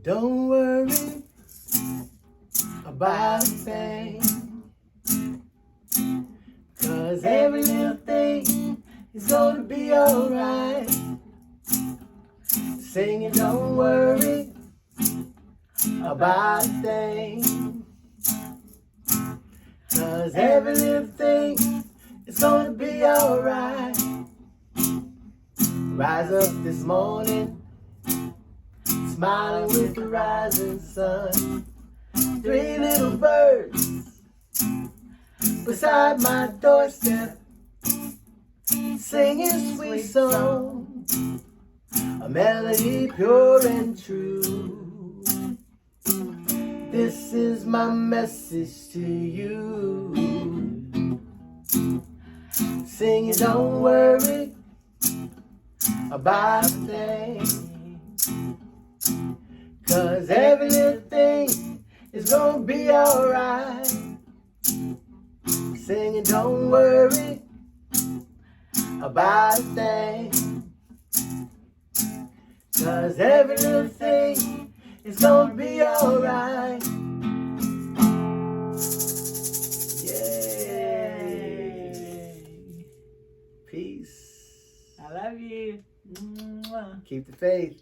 Don't worry about a thing, 'cause every little thing is gonna be alright. Singing, don't worry about a thing, 'cause every little thing is gonna be alright. Rise up this morning, smiling with the rising sun. 3 little birds beside my doorstep, singing sweet song, a melody pure and true. This is my message to you. Singing, don't worry about a thing, 'cause every little thing is gonna be alright. Singing, don't worry about a thing, 'cause every little thing is gonna be alright. Yay! Peace. I love you. Mwah. Keep the faith.